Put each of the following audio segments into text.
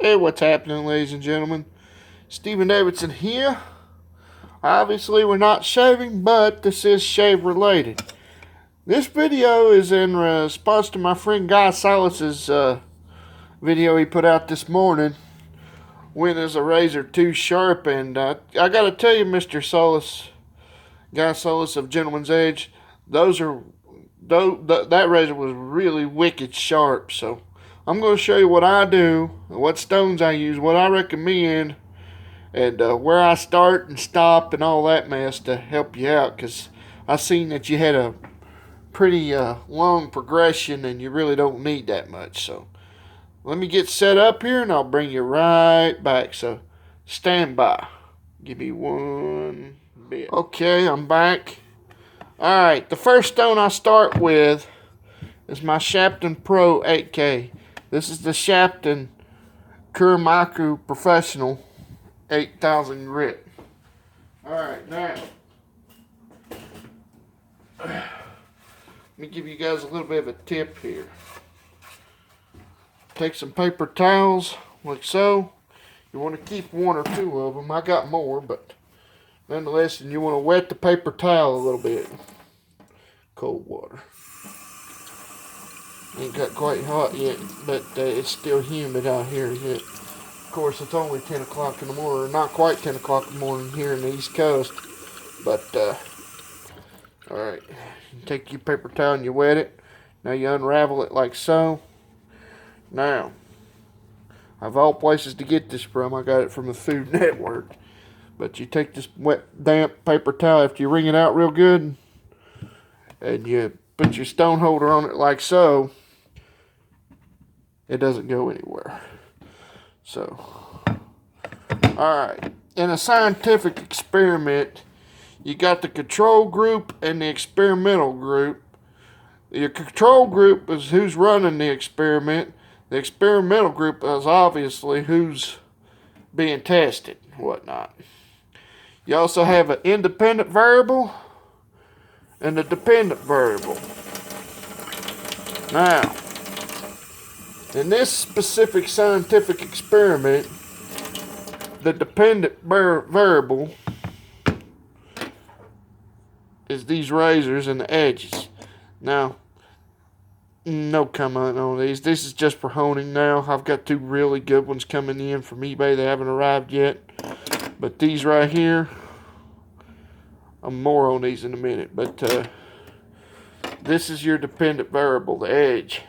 Hey, what's happening, ladies and gentlemen? Stephen Davidson here. Obviously, we're not shaving, but this is shave related. This video is in response to my friend Guy Salas's video he put out this morning. When is a razor too sharp? And I gotta tell you, Mr. Salas, Guy Salas of Gentleman's Edge, that razor was really wicked sharp. So I'm going to show you what I do, what stones I use, what I recommend, and where I start and stop and all that mess to help you out, because I seen that you had a pretty long progression and you really don't need that much. So let me get set up here and I'll bring you right back. So stand by. Give me one bit. Okay, I'm back. Alright, the first stone I start with is my Shapton Pro 8K. This is the Shapton Kuromaku Professional 8000 grit. Alright, now let me give you guys a little bit of a tip here. Take some paper towels like so. You want to keep one or two of them. I got more, but nonetheless, and you want to wet the paper towel a little bit. Cold water. Ain't got quite hot yet, but it's still humid out here yet. Of course, it's only 10 o'clock in the morning, or not quite 10 o'clock in the morning here in the East Coast. But, alright, you take your paper towel and you wet it. Now you unravel it like so. Now, of all places to get this from, I got it from the Food Network. But you take this wet, damp paper towel after you wring it out real good, and you put your stone holder on it like so. It doesn't go anywhere. So, alright. In a scientific experiment, you got the control group and the experimental group. Your control group is who's running the experiment. The experimental group is obviously who's being tested and whatnot. You also have an independent variable and a dependent variable. Now, in this specific scientific experiment, the dependent variable is these razors and the edges. Now, no comment on these. This is just for honing now. I've got two really good ones coming in from eBay. They haven't arrived yet. But these right here, I'm more on these in a minute. But this is your dependent variable, the edge.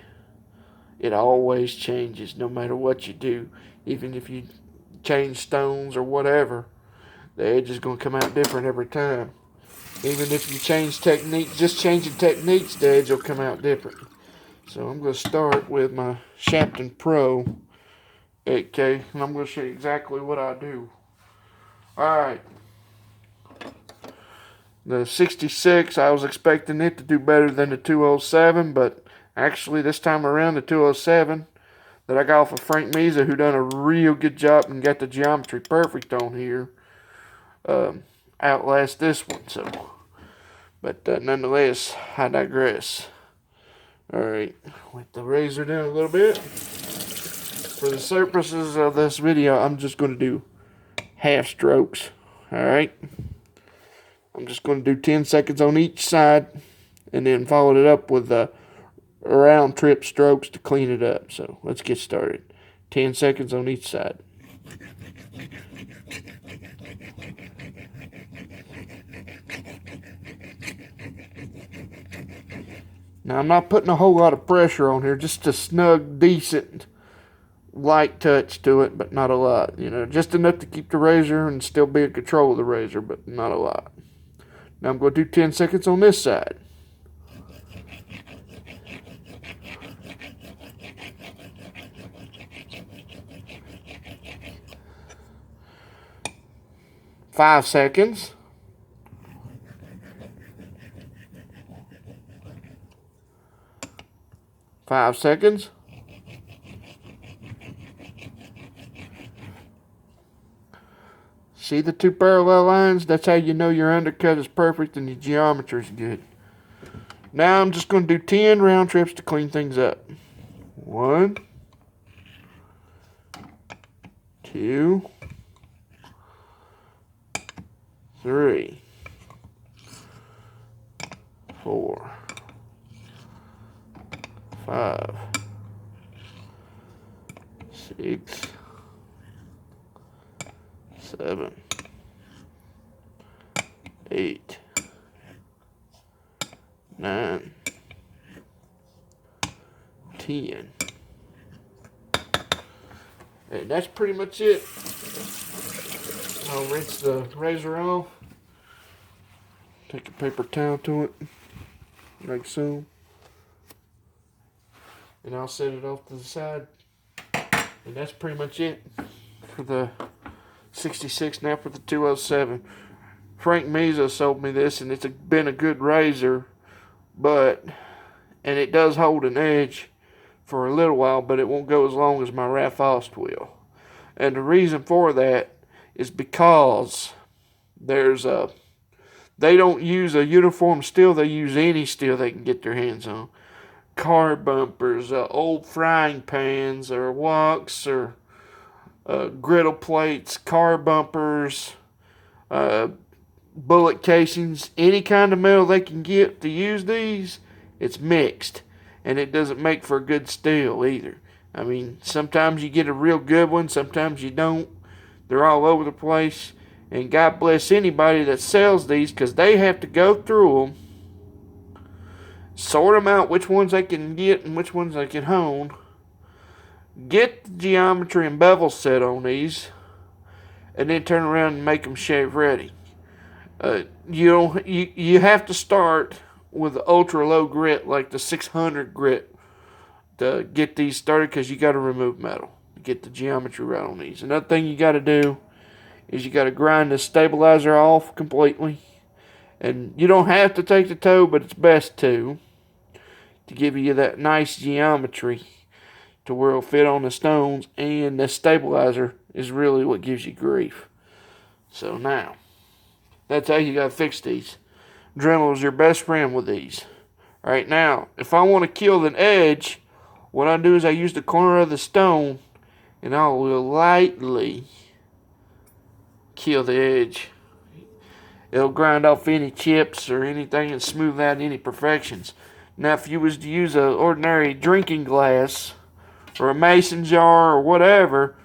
It always changes no matter what you do. Even if you change stones or whatever, the edge is going to come out different every time. Even if you change technique, just changing techniques, the edge will come out different. So I'm going to start with my Shapton Pro 8K, and I'm going to show you exactly what I do. Alright. The 66, I was expecting it to do better than the 207, but actually this time around the 207 that I got off of Frank Meza, who done a real good job and got the geometry perfect on here, outlast this one. So, but nonetheless, I digress. Alright, wet the razor down a little bit. For the purposes of this video, I'm just going to do half strokes. Alright, I'm just going to do 10 seconds on each side and then follow it up with round trip strokes to clean it up. So let's get started. 10 seconds on each side. Now, I'm not putting a whole lot of pressure on here, just a snug, decent, light touch to it, but not a lot. You know, just enough to keep the razor and still be in control of the razor, but not a lot. Now, I'm going to do 10 seconds on this side. Five seconds. 5 seconds. See the two parallel lines? That's how you know your undercut is perfect and your geometry is good. Now I'm just going to do 10 round trips to clean things up. 1, 2, 3, 4, 5, 6, 7, 8, 9, 10. And that's pretty much it. I'll rinse the razor off. Take a paper towel to it, like so. And I'll set it off to the side. And that's pretty much it for the 66 now for the 207. Frank Meza sold me this, and it's been a good razor, and it does hold an edge for a little while, but it won't go as long as my Firehose will. And the reason for that is because they don't use a uniform steel, they use any steel they can get their hands on. Car bumpers, old frying pans, or woks, or griddle plates, car bumpers, bullet casings, any kind of metal they can get to use these, it's mixed. And it doesn't make for a good steel either. I mean, sometimes you get a real good one, sometimes you don't. They're all over the place. And God bless anybody that sells these, because they have to go through them, sort them out, which ones they can get and which ones they can hone, get the geometry and bevel set on these, and then turn around and make them shave ready. You have to start with the ultra low grit, like the 600 grit, to get these started, because you got to remove metal to get the geometry right on these. Another thing you got to do is you got to grind the stabilizer off completely. And you don't have to take the toe, but it's best to give you that nice geometry to where it'll fit on the stones. And the stabilizer is really what gives you grief. So now, that's how you got to fix these. Dremel is your best friend with these. Right now, if I want to kill an edge, what I do is I use the corner of the stone, and I will lightly kill the edge. It'll grind off any chips or anything and smooth out any imperfections. Now, if you was to use an ordinary drinking glass or a mason jar or whatever,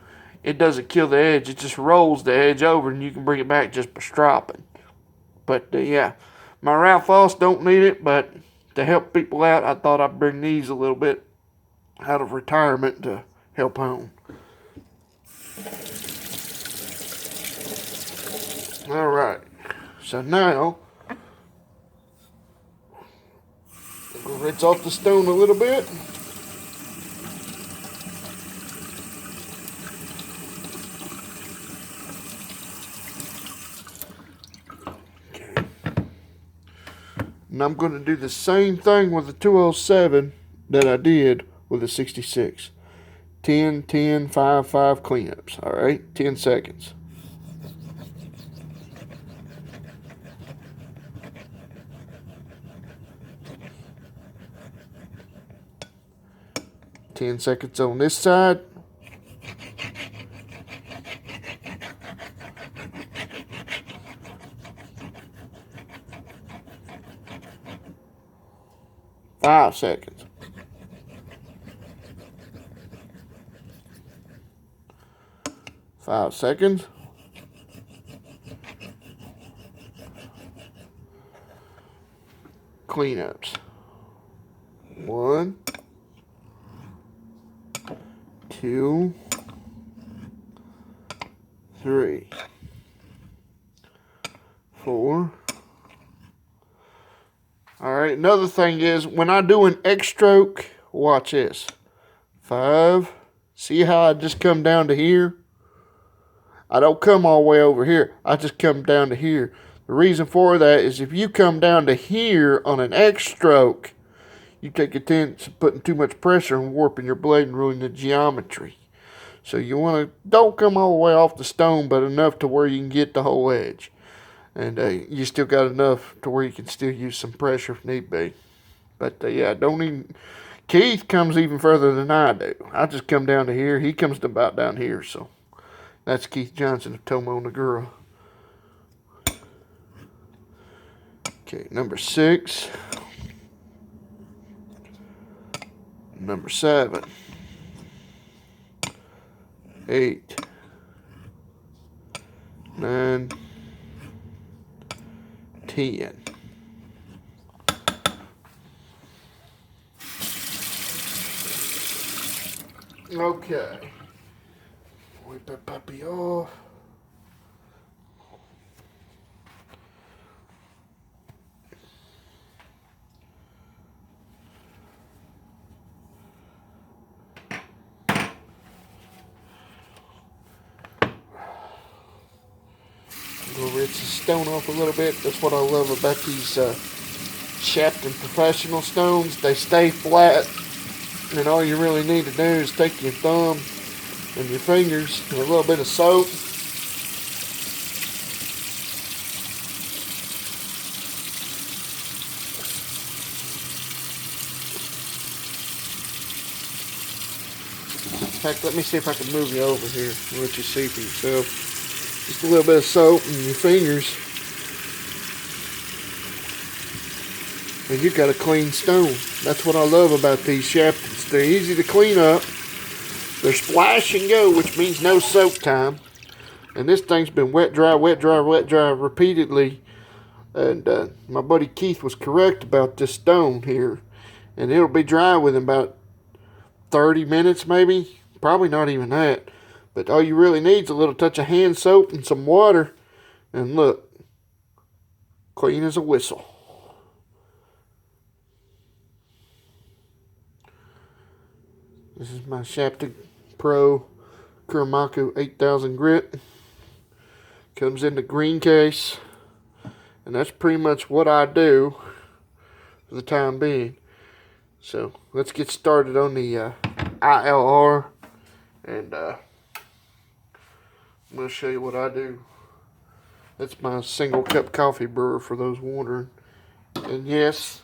it doesn't kill the edge. It just rolls the edge over, and you can bring it back just by stropping. But yeah, my Firehose don't need it, but to help people out, I thought I'd bring these a little bit out of retirement to help home. Alright, so now we'll rinse off the stone a little bit. Okay. And I'm going to do the same thing with the 207 that I did with the 66. 10, 10, 5, 5 cleanups. Alright, 10 seconds. Ten seconds on this side. Five seconds. Five seconds. Cleanups. 1, 2, 3, 4. Alright, another thing is, when I do an X stroke, watch this. 5. See how I just come down to here? I don't come all the way over here. I just come down to here. The reason for that is if you come down to here on an X stroke, you take a chance of putting too much pressure and warping your blade and ruining the geometry. So you want to, don't come all the way off the stone, but enough to where you can get the whole edge. And you still got enough to where you can still use some pressure if need be. But yeah, don't even, Keith comes even further than I do. I just come down to here. He comes to about down here. So That's Keith Johnson of TomoNagura. Okay, number 6. Number 7. 8. 9. 10. Okay. Wipe that puppy off. Go rinse the stone off a little bit. That's what I love about these Shapton Professional stones. They stay flat, and all you really need to do is take your thumb and your fingers and a little bit of soap. In fact, let me see if I can move you over here and let you see for yourself. Just a little bit of soap in your fingers, and you got a clean stone. That's what I love about these Shaptons. They're easy to clean up. They're splash and go, which means no soak time. And this thing's been wet, dry, wet, dry, wet, dry repeatedly. And my buddy Keith was correct about this stone here. And it'll be dry within about 30 minutes maybe. Probably not even that. But all you really need is a little touch of hand soap and some water. And look, clean as a whistle. This is my Shapton Pro Kuromaku 8000 grit. Comes in the green case. And that's pretty much what I do for the time being. So let's get started on the ILR. And I'm going to show you what I do. That's my single cup coffee brewer for those wondering. And yes,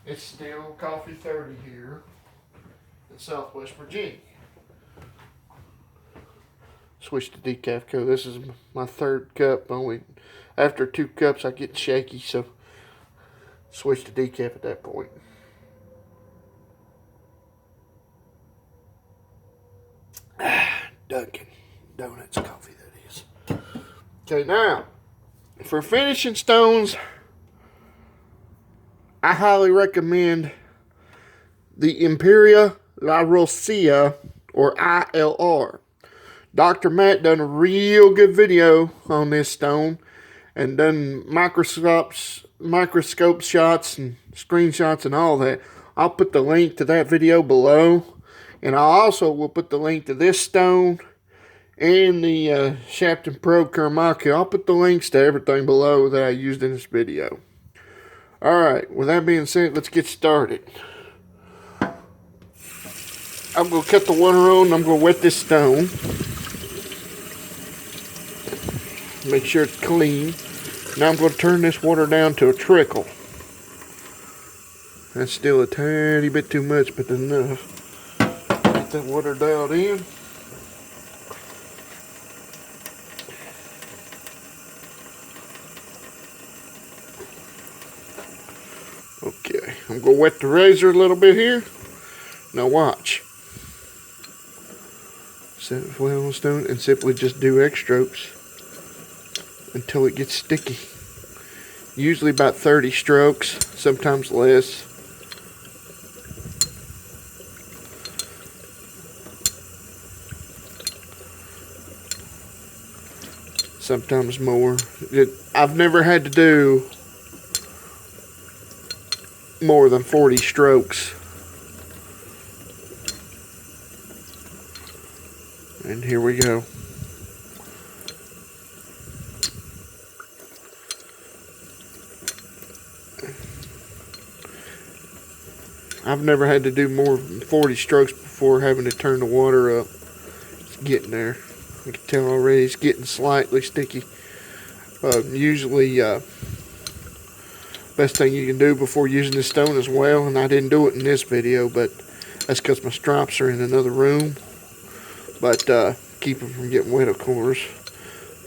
it's still coffee 30 here in Southwest Virginia. Switch to decaf co. This is my 3rd cup. Only after 2 cups I get shaky, so switch to decaf at that point. Dunkin' Donuts coffee, that is. Okay, now, for finishing stones, I highly recommend the Imperia La Roccia, or ILR. Dr. Matt done a real good video on this stone and done microscope shots and screenshots and all that. I'll put the link to that video below. And I also will put the link to this stone and the Shapton Pro Kuromaku. I'll put the links to everything below that I used in this video. Alright, with that being said, let's get started. I'm going to cut the water on and I'm going to wet this stone. Make sure it's clean. Now I'm going to turn this water down to a trickle. That's still a tiny bit too much, but enough. Get that water dialed in. Okay, I'm going to wet the razor a little bit here. Now watch. Set it flat on the stone and simply just do X strokes until it gets sticky. Usually about 30 strokes, sometimes less. Sometimes more. I've never had to do more than 40 strokes. And here we go. I've never had to do more than 40 strokes before having to turn the water up. It's getting there. You can tell already it's getting slightly sticky. Usually, best thing you can do before using this stone as well, and I didn't do it in this video, but that's because my strops are in another room. But keep them from getting wet, of course.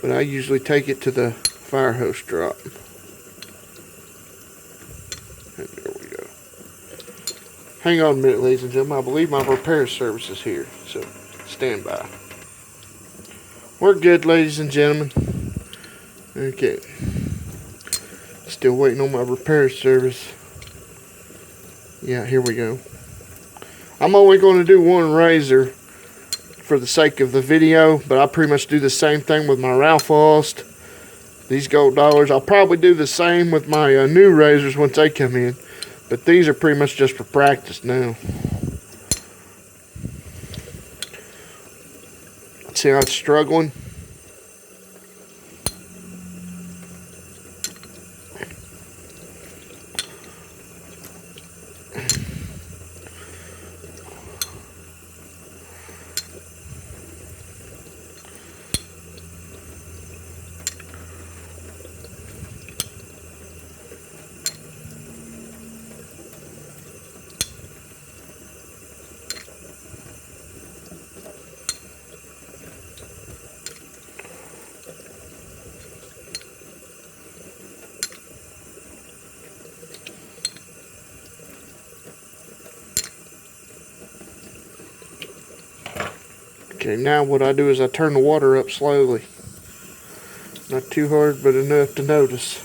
But I usually take it to the fire hose drop. And there we go. Hang on a minute, ladies and gentlemen. I believe my repair service is here, so stand by. We're good, ladies and gentlemen. Okay. Still waiting on my repair service. Yeah, here we go. I'm only going to do one razor for the sake of the video, but I pretty much do the same thing with my Ralph Ost. These gold dollars. I'll probably do the same with my new razors once they come in, but these are pretty much just for practice now. See how it's struggling? Okay, now what I do is I turn the water up slowly. Not too hard, but enough to notice.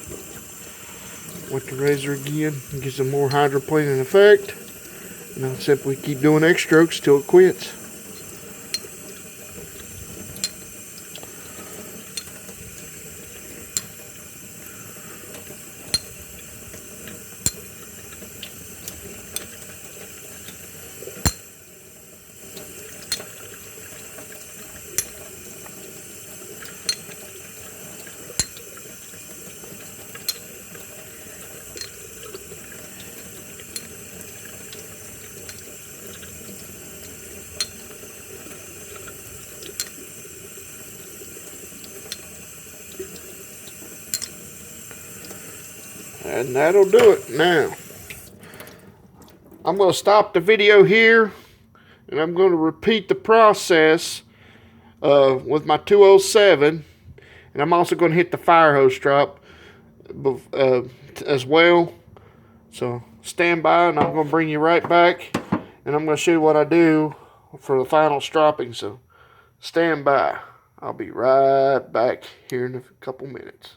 Wet the razor again, and get some more hydroplaning effect. And I'll simply keep doing X strokes till it quits. And that'll do it. Now, I'm going to stop the video here, and I'm going to repeat the process with my 207, and I'm also going to hit the fire hose drop as well. So stand by, and I'm going to bring you right back, and I'm going to show you what I do for the final stropping. So stand by. I'll be right back here in a couple minutes.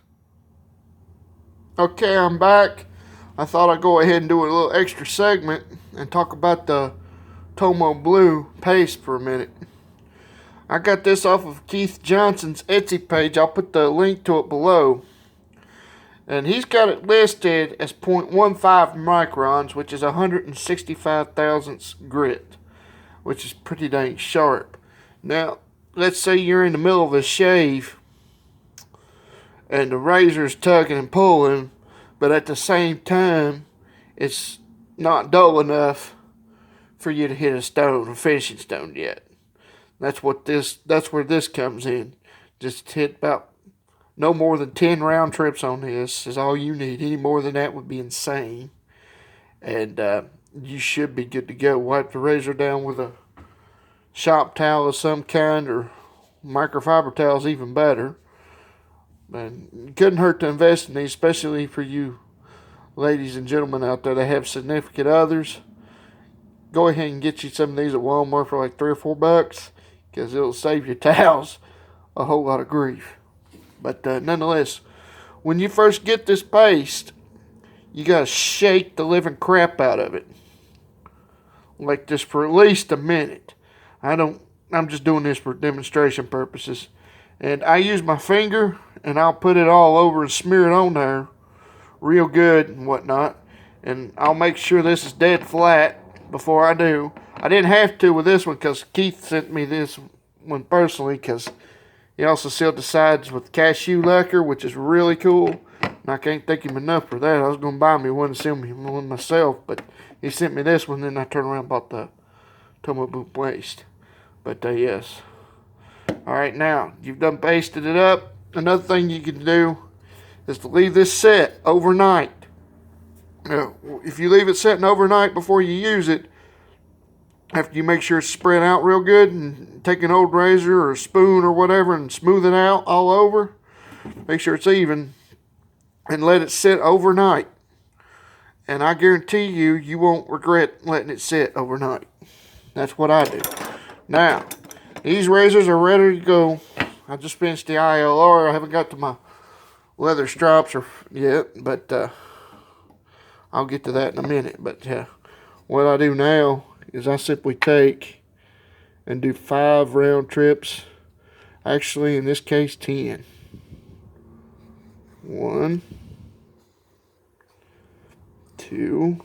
Okay, I'm back. I thought I'd go ahead and do a little extra segment and talk about the Tomo Blue Paste for a minute. I got this off of Keith Johnson's Etsy page. I'll put the link to it below. And he's got it listed as 0.15 microns, which is 165 thousandths grit, which is pretty dang sharp. Now, let's say you're in the middle of a shave and the razor's tugging and pulling, but at the same time, it's not dull enough for you to hit a stone, a finishing stone yet. That's where this comes in. Just hit about no more than 10 round trips on this is all you need. Any more than that would be insane. And you should be good to go. Wipe the razor down with a shop towel of some kind, or microfiber towel is even better. And it couldn't hurt to invest in these, especially for you ladies and gentlemen out there that have significant others. Go ahead and get you some of these at Walmart for like $3 or $4, because it'll save your towels a whole lot of grief. But nonetheless, when you first get this paste, you gotta shake the living crap out of it, like this, for at least a minute. I'm just doing this for demonstration purposes. And I use my finger, and I'll put it all over and smear it on there real good and whatnot. And I'll make sure this is dead flat before I do. I didn't have to with this one because Keith sent me this one personally, because he also sealed the sides with cashew lacquer, which is really cool. And I can't thank him enough for that. I was going to buy me one and sell me one myself, but he sent me this one, then I turned around and bought the Tomo Blue Paste. But yes. Alright, now, you've done pasted it up. Another thing you can do is to leave this set overnight. Now, if you leave it setting overnight before you use it, after you make sure it's spread out real good, and take an old razor or a spoon or whatever and smooth it out all over, make sure it's even, and let it sit overnight. And I guarantee you, you won't regret letting it sit overnight. That's what I do. Now, these razors are ready to go. I just finished the ILR. I haven't got to my leather strops yet, but I'll get to that in a minute. But what I do now is I simply take and do 5 round trips. Actually, in this case, 10. 1, 2,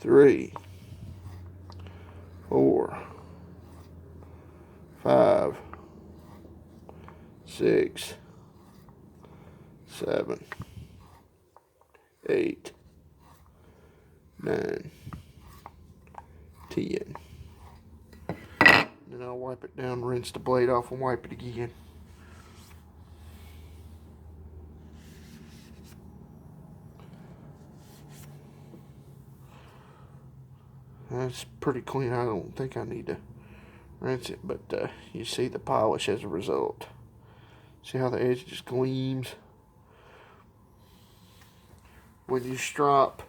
3, 4, 5, 6, 7, 8, 9, 10. Then I'll wipe it down, rinse the blade off, and wipe it again. That's pretty clean. I don't think I need to rinse it, but you see the polish as a result. See how the edge just gleams? When you strop,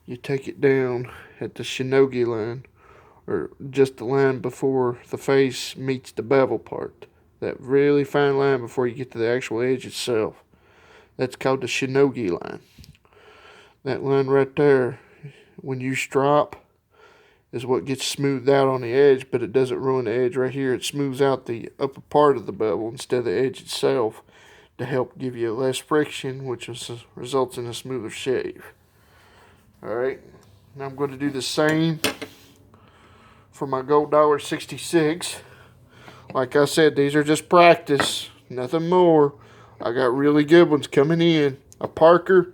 you take it down at the shinogi line, or just the line before the face meets the bevel part. That really fine line before you get to the actual edge itself. That's called the shinogi line. That line right there, when you strop, is what gets smoothed out on the edge, but it doesn't ruin the edge right here. It smooths out the upper part of the bevel instead of the edge itself to help give you less friction, which results in a smoother shave. Alright, now I'm going to do the same for my Gold Dollar 66. Like I said, these are just practice, nothing more. I got really good ones coming in. A Parker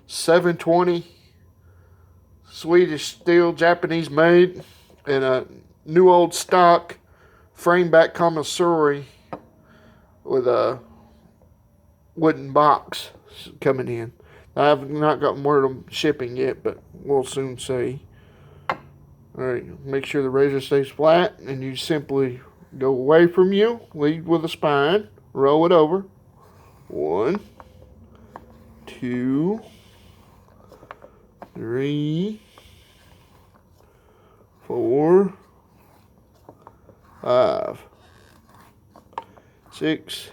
720 Swedish steel, Japanese made, and a new old stock frame back commissary with a wooden box coming in. I have not gotten word of shipping yet, but we'll soon see. Alright, make sure the razor stays flat, and you simply go away from you, lead with a spine, roll it over. 1, 2, 3, 4, 5, 6,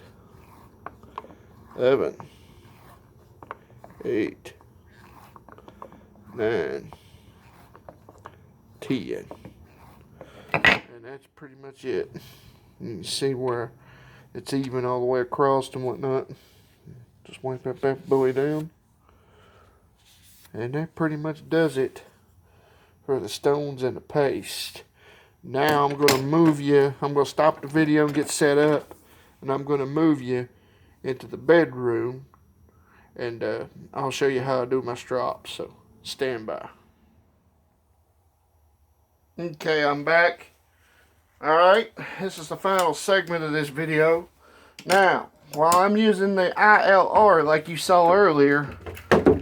7, 8, 9, 10. And that's pretty much it. You can see where it's even all the way across and whatnot. Just wipe that back belly down. And that pretty much does it for the stones and the paste. Now I'm going to move you. I'm going to stop the video and get set up. And I'm going to move you into the bedroom. And I'll show you how I do my strops. So stand by. Okay, I'm back. Alright, this is the final segment of this video. Now, while I'm using the ILR like you saw earlier,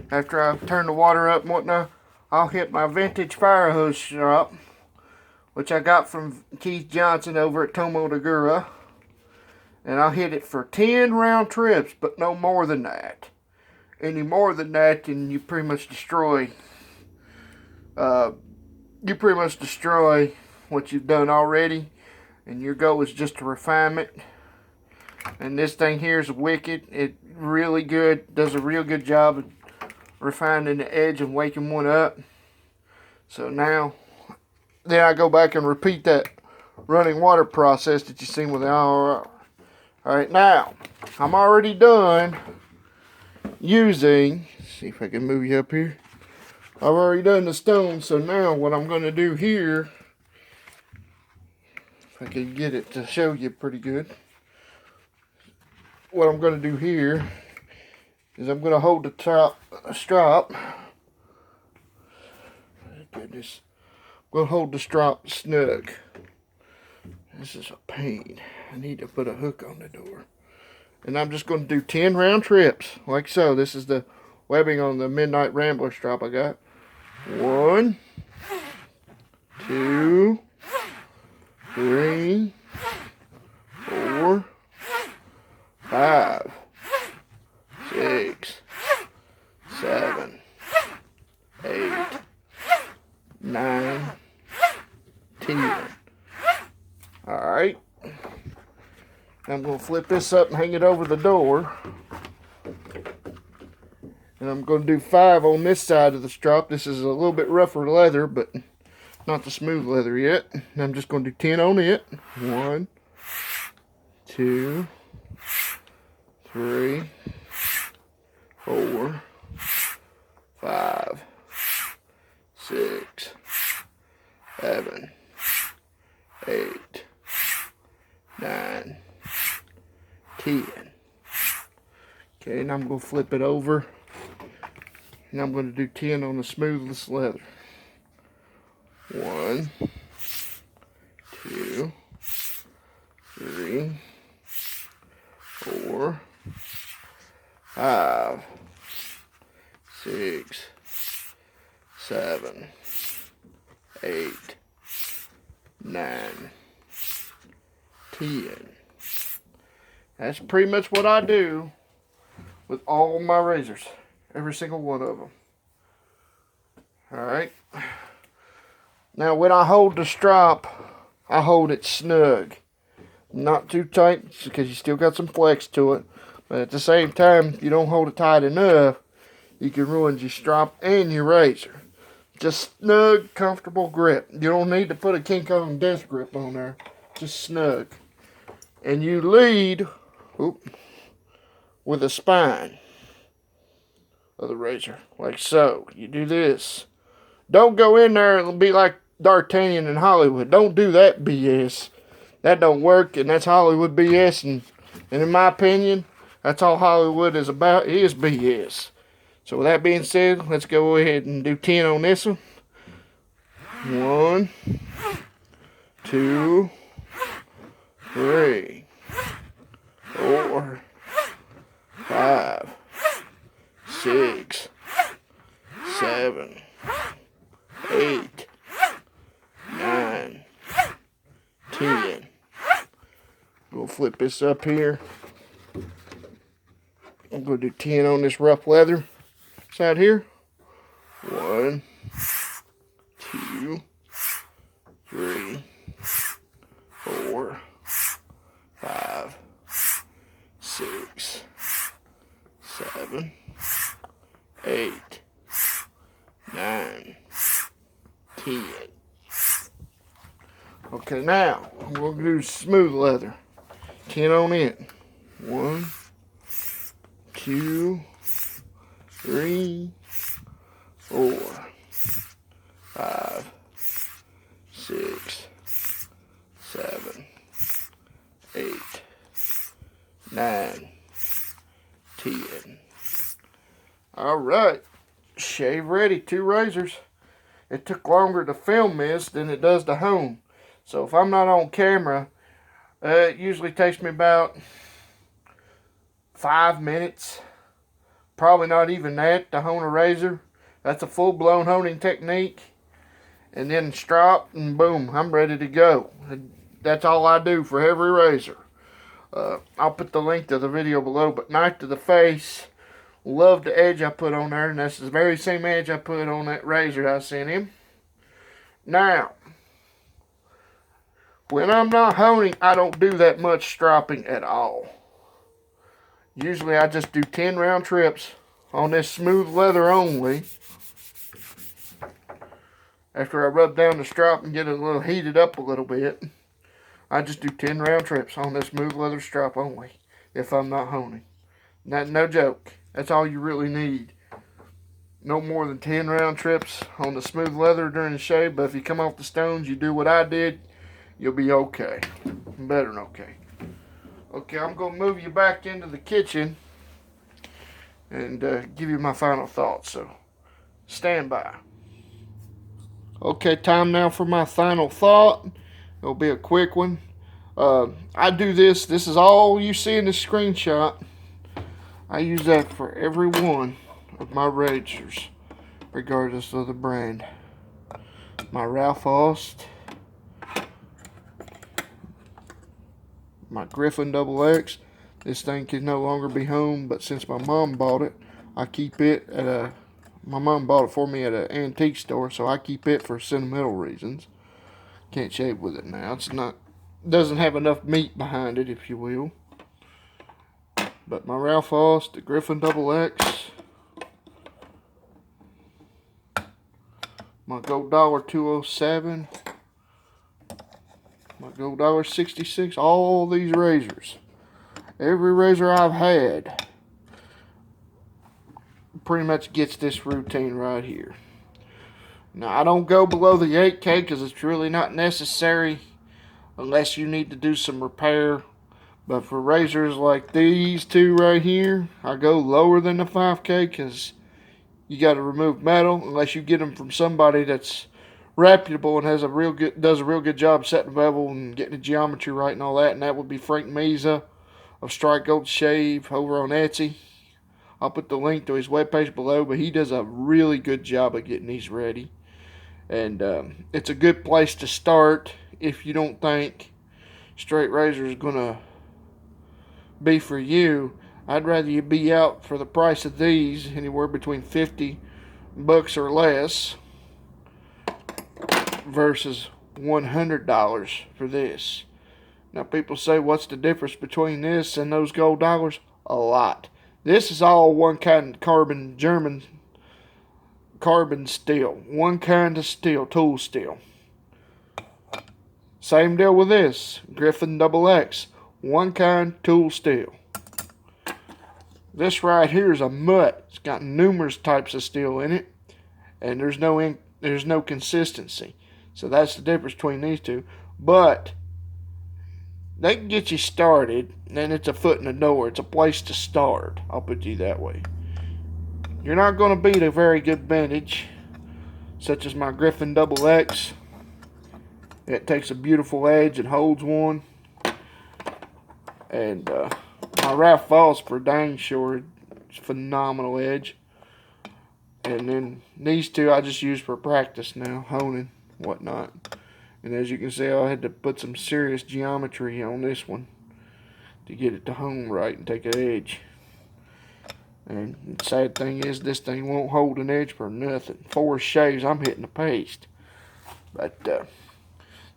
after I turn the water up and whatnot, I'll hit my vintage Firehose strop, which I got from Keith Johnson over at TomoNagura. And I'll hit it for 10 round trips, but no more than that. Any more than that, and you pretty much destroy what you've done already, and your goal is just to refinement. And this thing here is wicked. It really good, does a real good job of refining the edge and waking one up. So now, then I go back and repeat that running water process that you've seen with the ILR. Alright, now, I'm already done using, see if I can move you up here. I've already done the stone, so now what I'm going to do here, if I can get it to show you pretty good, what I'm going to do here is I'm going to hold the top strop. Goodness, I'm going to hold the strop snug. This is a pain. I need to put a hook on the door. And I'm just going to do 10 round trips, like so. This is the webbing on the Midnight Rambler strop I got. 1, 2, 3, 4, 5, 6, 7, 8, 9, 10. Alright. I'm going to flip this up and hang it over the door. And I'm going to do 5 on this side of the strop. This is a little bit rougher leather, but not the smooth leather yet. And I'm just going to do 10 on it. 1, 2, 3, 4, 5, 6, 7, 8, 9, 10. Okay, and I'm going to flip it over. And I'm going to do 10 on the smoothest leather. 1, 2, 3, 4, 5, 6, 7, 8, 9, 10. That's pretty much what I do with all my razors. Every single one of them. Alright. Now when I hold the strop, I hold it snug. Not too tight because you still got some flex to it. But at the same time, if you don't hold it tight enough, you can ruin your strop and your razor. Just snug, comfortable grip. You don't need to put a King Kong death grip on there. Just snug. And you lead with a spine of the razor, like so. You do this. Don't go in there and be like D'Artagnan in Hollywood. Don't do that BS. That don't work, and that's Hollywood BS, and in my opinion, that's all Hollywood is about, is BS. So with that being said, let's go ahead and do 10 on this one. 1, 2, 3, 4, 5, 6, 7, 8, 9, 10. We'll flip this up here. I'm going to do 10 on this rough leather side here. 1, 2, 3, 4, 5, 6, 7, 8, 9, 10. Okay, now we're going to do smooth leather. 10 on it. 1, 2, 3, 4, 5, 6, 7, 8, 9, 10. Alright, shave ready, 2 razors. It took longer to film this than it does to hone. So if I'm not on camera, it usually takes me about 5 minutes. Probably not even that to hone a razor. That's a full-blown honing technique. And then strop and boom, I'm ready to go. That's all I do for every razor. I'll put the link to the video below, but knife to the face. Love the edge I put on there, and that's the very same edge I put on that razor I sent him. Now, when I'm not honing, I don't do that much stropping at all. Usually I just do 10 round trips on this smooth leather only. After I rub down the strop and get it a little heated up a little bit, I just do 10 round trips on this smooth leather strop only if I'm not honing. No joke. That's all you really need. No more than 10 round trips on the smooth leather during the shave, but if you come off the stones, you do what I did, you'll be okay. Better than okay. Okay, I'm going to move you back into the kitchen and give you my final thoughts, so stand by. Okay, time now for my final thought. It'll be a quick one. I do this. This is all you see in the screenshot. I use that for every one of my razors, regardless of the brand. my Ralph Ost, my Griffin XX. This thing can no longer be home, but since my mom bought it, I keep it at my mom bought it for me at an antique store, so I keep it for sentimental reasons. Can't shave with it now. Doesn't have enough meat behind it, if you will. But my Ralph Ost, the Griffin XX, my Gold Dollar 207, my Gold Dollar 66, all these razors. Every razor I've had pretty much gets this routine right here. Now, I don't go below the 8K because it's really not necessary unless you need to do some repair. But for razors like these two right here, I go lower than the 5K because you got to remove metal unless you get them from somebody that's reputable and does a real good job setting the bevel and getting the geometry right and all that. And that would be Frank Meza of Strike Gold Shave over on Etsy. I'll put the link to his webpage below, but he does a really good job of getting these ready. And it's a good place to start if you don't think straight razor is going to be for you. I'd rather you be out for the price of these, anywhere between $50 or less, versus $100 for this. Now people say, what's the difference between this and those gold dollars? A lot. This is all one kind of German carbon steel. One kind of steel, tool steel. Same deal with this, Griffin XX. One kind, tool steel. This right here is a mutt. It's got numerous types of steel in it, and there's no consistency. So that's the difference between these two. But they can get you started, and it's a foot in the door. It's a place to start. I'll put you that way. You're not going to beat a very good vintage, such as my Griffin XX. It takes a beautiful edge and holds one. And my Ralph Ost for dang sure, it's phenomenal edge. And then these two I just use for practice now, honing, whatnot. And as you can see, I had to put some serious geometry on this one to get it to hone right and take an edge. And the sad thing is, this thing won't hold an edge for nothing. 4 shaves, I'm hitting the paste. But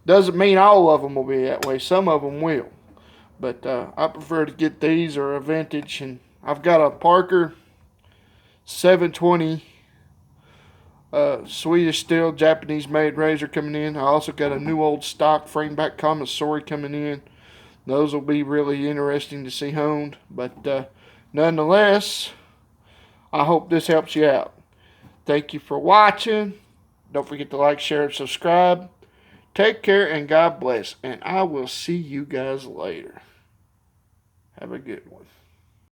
doesn't mean all of them will be that way. Some of them will. But I prefer to get these or a vintage. And I've got a Parker 720 Swedish steel Japanese made razor coming in. I also got a new old stock frame back Commissary coming in. Those will be really interesting to see honed. But nonetheless, I hope this helps you out. Thank you for watching. Don't forget to like, share, and subscribe. Take care and God bless. And I will see you guys later. Have a good one.